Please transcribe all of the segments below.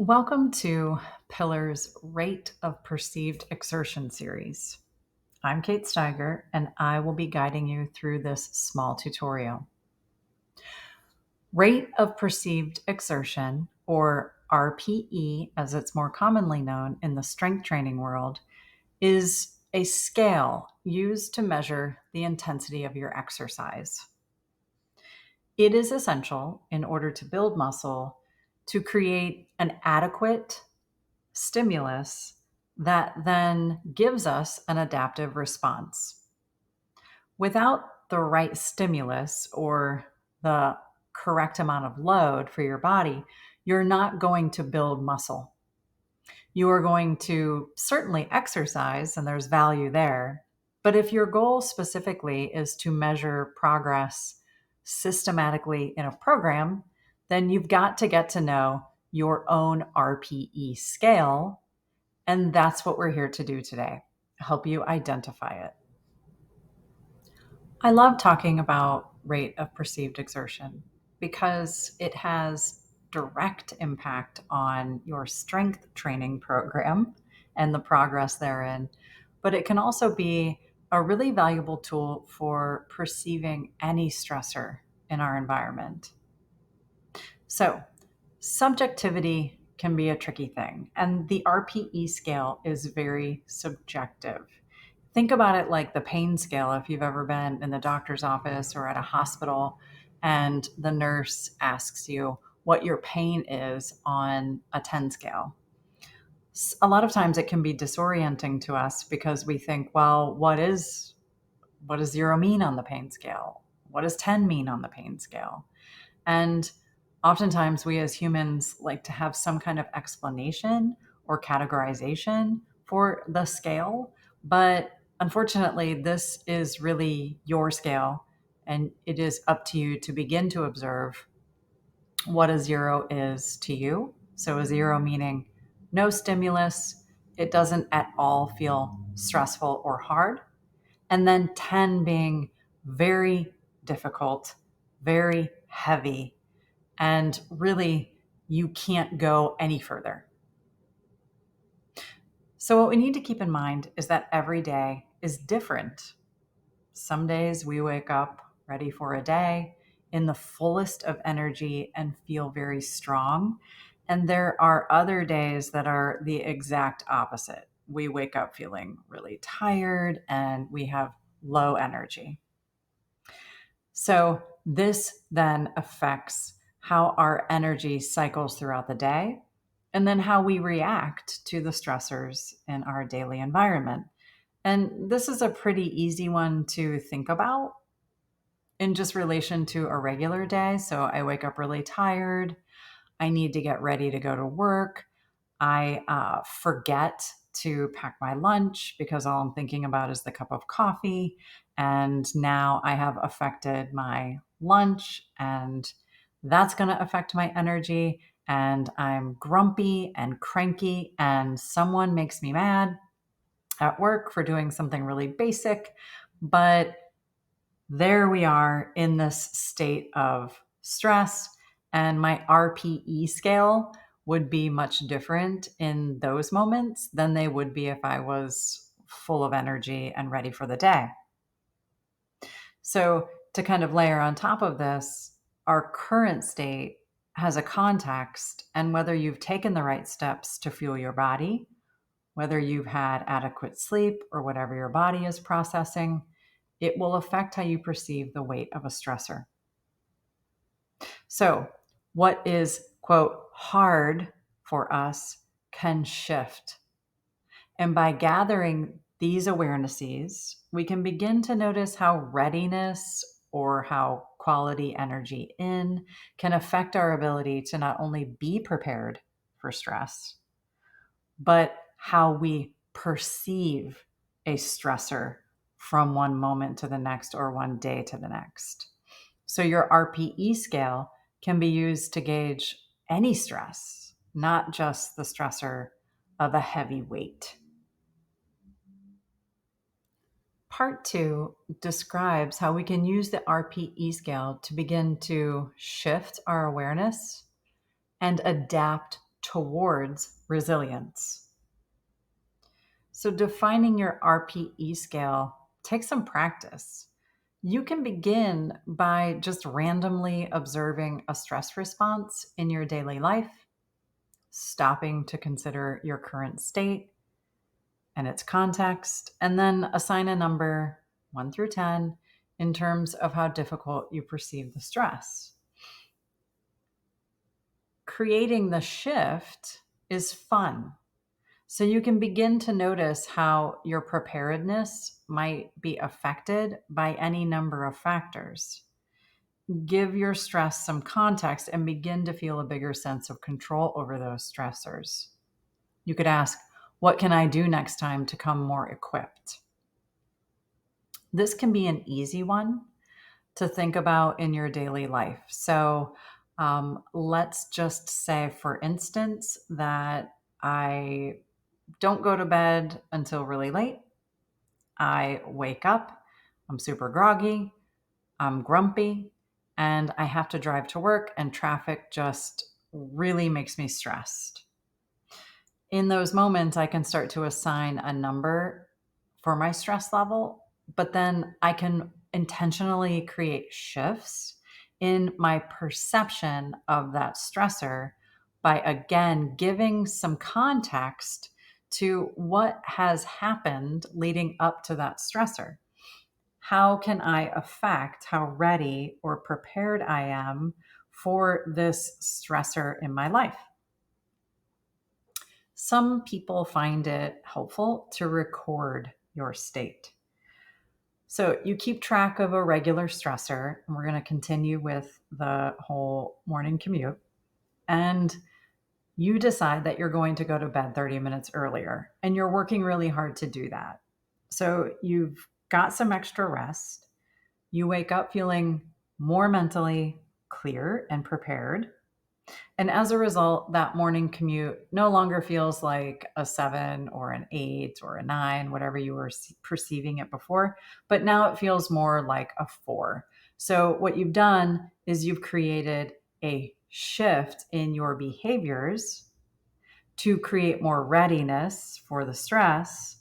Welcome to Pillar's Rate of Perceived Exertion series. I'm Kate Steiger, and I will be guiding you through this small tutorial. Rate of Perceived Exertion, or RPE as it's more commonly known in the strength training world, is a scale used to measure the intensity of your exercise. It is essential in order to build muscle to create an adequate stimulus that then gives us an adaptive response. Without the right stimulus or the correct amount of load for your body, you're not going to build muscle. You are going to certainly exercise, and there's value there. But if your goal specifically is to measure progress systematically in a program, then you've got to get to know your own RPE scale. And that's what we're here to do today, help you identify it. I love talking about rate of perceived exertion because it has direct impact on your strength training program and the progress therein. But it can also be a really valuable tool for perceiving any stressor in our environment. So, subjectivity can be a tricky thing, and the RPE scale is very subjective. Think about it like the pain scale if you've ever been in the doctor's office or at a hospital and the nurse asks you what your pain is on a 10 scale. A lot of times it can be disorienting to us because we think, well, what does 0 mean on the pain scale? What does 10 mean on the pain scale? And oftentimes we as humans like to have some kind of explanation or categorization for the scale. But unfortunately, this is really your scale, and it is up to you to begin to observe what a 0 is to you. So, a 0 meaning no stimulus, it doesn't at all feel stressful or hard. And then 10 being very difficult, very heavy, and really you can't go any further. So, what we need to keep in mind is that every day is different. Some days we wake up ready for a day in the fullest of energy and feel very strong. And there are other days that are the exact opposite. We wake up feeling really tired and we have low energy. So, this then affects how our energy cycles throughout the day and then how we react to the stressors in our daily environment. And this is a pretty easy one to think about in just relation to a regular day. So, I wake up really tired. I need to get ready to go to work. I forget to pack my lunch because all I'm thinking about is the cup of coffee. And now I have affected my lunch, and that's going to affect my energy. And I'm grumpy and cranky, and someone makes me mad at work for doing something really basic. But there we are in this state of stress, and my RPE scale would be much different in those moments than they would be if I was full of energy and ready for the day. So, to kind of layer on top of this, our current state has a context, and whether you've taken the right steps to fuel your body, whether you've had adequate sleep, or whatever your body is processing, it will affect how you perceive the weight of a stressor. So, what is, quote, hard for us can shift. And by gathering these awarenesses, we can begin to notice how readiness or how quality energy in can affect our ability to not only be prepared for stress, but how we perceive a stressor from one moment to the next or one day to the next. So, your RPE scale can be used to gauge any stress, not just the stressor of a heavy weight. Part two describes how we can use the RPE scale to begin to shift our awareness and adapt towards resilience. So, defining your RPE scale takes some practice. You can begin by just randomly observing a stress response in your daily life, stopping to consider your current state and its context, and then assign a number 1 through 10 in terms of how difficult you perceive the stress. Creating the shift is fun. So you can begin to notice how your preparedness might be affected by any number of factors. Give your stress some context and begin to feel a bigger sense of control over those stressors. You could ask, what can I do next time to come more equipped? This can be an easy one to think about in your daily life. So let's just say, for instance, that I don't go to bed until really late. I wake up, I'm super groggy, I'm grumpy, and I have to drive to work, and traffic just really makes me stressed. In those moments, I can start to assign a number for my stress level, but then I can intentionally create shifts in my perception of that stressor by again giving some context to what has happened leading up to that stressor. How can I affect how ready or prepared I am for this stressor in my life? Some people find it helpful to record your state. So you keep track of a regular stressor, and we're going to continue with the whole morning commute. And you decide that you're going to go to bed 30 minutes earlier, and you're working really hard to do that. So you've got some extra rest. You wake up feeling more mentally clear and prepared. And as a result, that morning commute no longer feels like a 7 or an 8 or a 9, whatever you were perceiving it before, but now it feels more like a 4. So, what you've done is you've created a shift in your behaviors to create more readiness for the stress.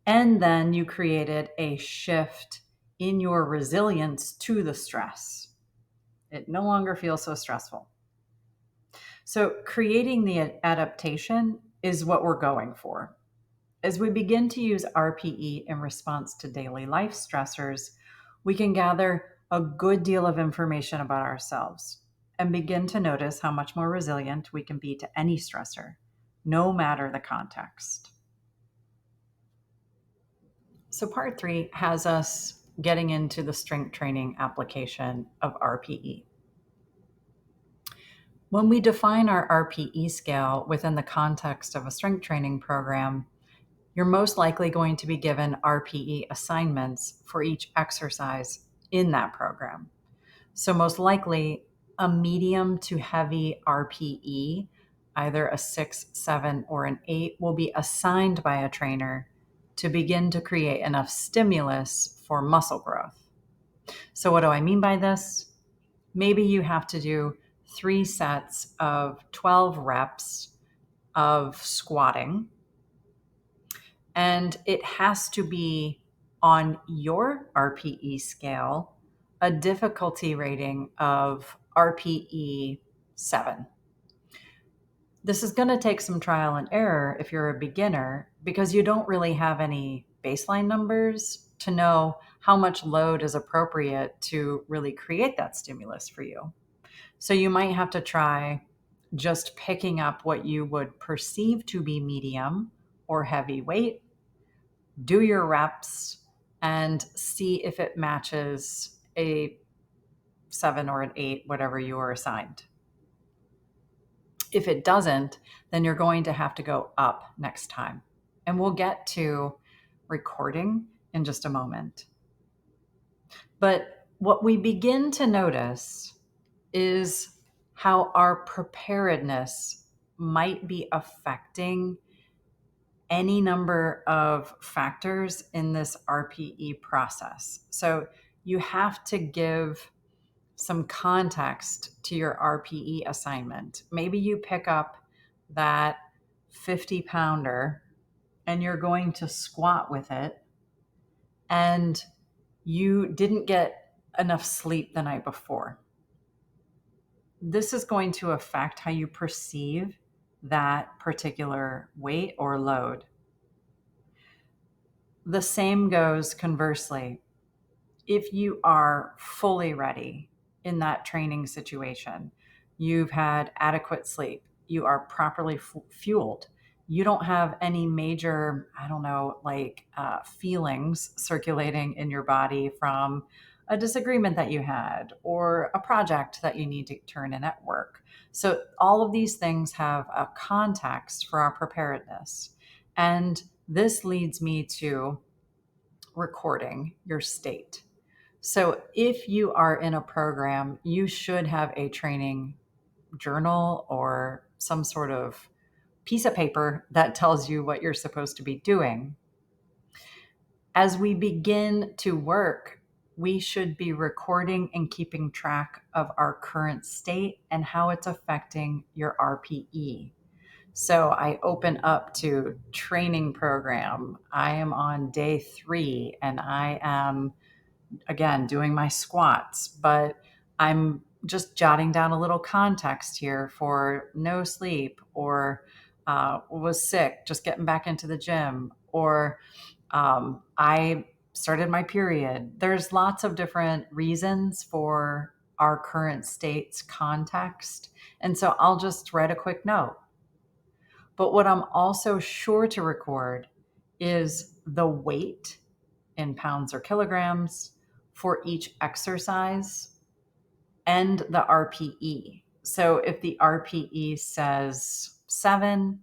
And then you created a shift in your resilience to the stress. It no longer feels so stressful. So, creating the adaptation is what we're going for. As we begin to use RPE in response to daily life stressors, we can gather a good deal of information about ourselves and begin to notice how much more resilient we can be to any stressor, no matter the context. So, part 3 has us getting into the strength training application of RPE. When we define our RPE scale within the context of a strength training program, you're most likely going to be given RPE assignments for each exercise in that program. So, most likely, a medium to heavy RPE, either a 6, 7, or an 8, will be assigned by a trainer to begin to create enough stimulus for muscle growth. So, what do I mean by this? Maybe you have to do 3 sets of 12 reps of squatting, and it has to be on your RPE scale a difficulty rating of RPE 7. This is going to take some trial and error if you're a beginner because you don't really have any baseline numbers to know how much load is appropriate to really create that stimulus for you. So you might have to try just picking up what you would perceive to be medium or heavy weight, do your reps, and see if it matches a 7 or an 8, whatever you are assigned. If it doesn't, then you're going to have to go up next time. And we'll get to recording in just a moment. But what we begin to notice is how our preparedness might be affecting any number of factors in this RPE process. So you have to give some context to your RPE assignment. Maybe you pick up that 50 pounder and you're going to squat with it, and you didn't get enough sleep the night before. This is going to affect how you perceive that particular weight or load. The same goes conversely. If you are fully ready in that training situation, you've had adequate sleep, you are properly fueled, you don't have any major, I don't know, feelings circulating in your body from a disagreement that you had or a project that you need to turn in at work. So, all of these things have a context for our preparedness. And this leads me to recording your state. So, if you are in a program, you should have a training journal or some sort of piece of paper that tells you what you're supposed to be doing. As we begin to work, we should be recording and keeping track of our current state and how it's affecting your RPE. So I open up to training program. I am on day 3 and I am again doing my squats, but I'm just jotting down a little context here for no sleep or was sick, just getting back into the gym, or I started my period. There's lots of different reasons for our current state's context. And so I'll just write a quick note. But what I'm also sure to record is the weight in pounds or kilograms for each exercise and the RPE. So if the RPE says 7,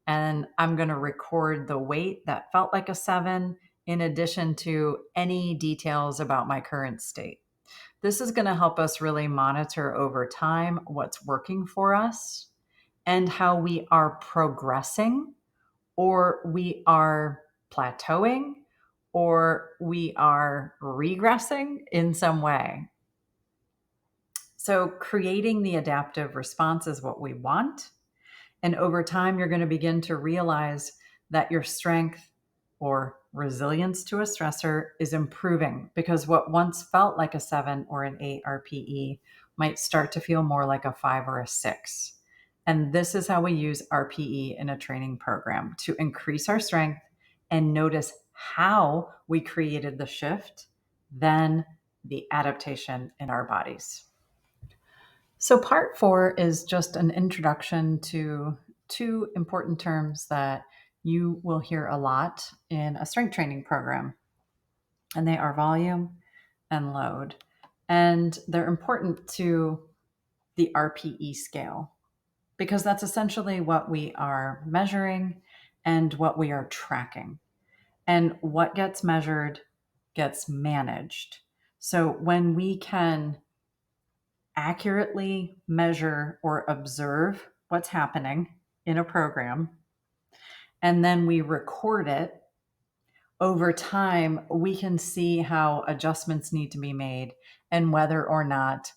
and I'm going to record the weight that felt like a 7 in addition to any details about my current state. This is going to help us really monitor over time what's working for us and how we are progressing, or we are plateauing, or we are regressing in some way. So, creating the adaptive response is what we want. And over time, you're going to begin to realize that your strength or resilience to a stressor is improving, because what once felt like a 7 or an 8 RPE might start to feel more like a 5 or a 6. And this is how we use RPE in a training program to increase our strength and notice how we created the shift, then the adaptation in our bodies. So, part 4 is just an introduction to 2 important terms that you will hear a lot in a strength training program, and they are volume and load. And they're important to the RPE scale because that's essentially what we are measuring and what we are tracking. And what gets measured gets managed. So, when we can accurately measure or observe what's happening in a program, and then we record it, over time, we can see how adjustments need to be made and whether or not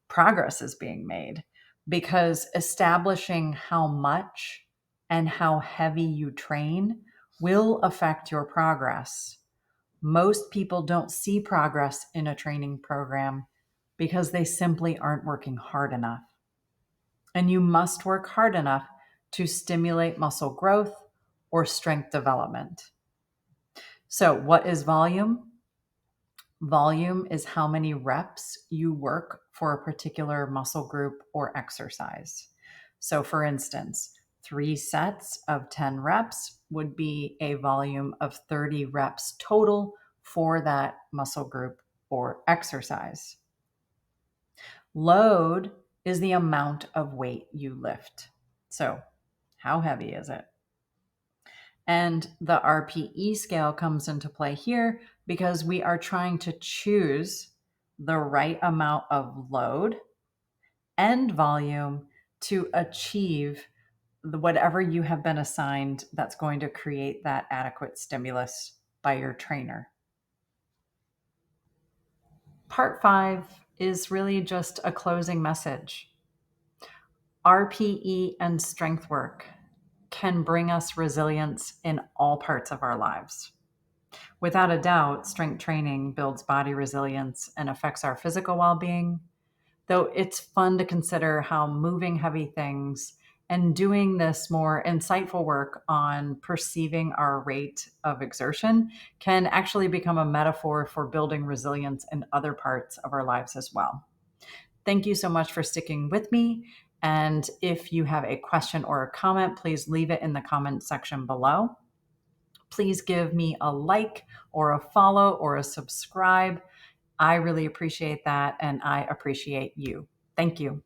progress is being made. Because establishing how much and how heavy you train will affect your progress. Most people don't see progress in a training program because they simply aren't working hard enough. And you must work hard enough to stimulate muscle growth or strength development. So, what is volume? Volume is how many reps you work for a particular muscle group or exercise. So, for instance, 3 sets of 10 reps would be a volume of 30 reps total for that muscle group or exercise. Load is the amount of weight you lift. So, how heavy is it? And the RPE scale comes into play here because we are trying to choose the right amount of load and volume to achieve whatever you have been assigned that's going to create that adequate stimulus by your trainer. Part 5 is really just a closing message. RPE and strength work can bring us resilience in all parts of our lives. Without a doubt, strength training builds body resilience and affects our physical well being, though it's fun to consider how moving heavy things and doing this more insightful work on perceiving our rate of exertion can actually become a metaphor for building resilience in other parts of our lives as well. Thank you so much for sticking with me. And if you have a question or a comment, please leave it in the comment section below. Please give me a like or a follow or a subscribe. I really appreciate that, and I appreciate you. Thank you.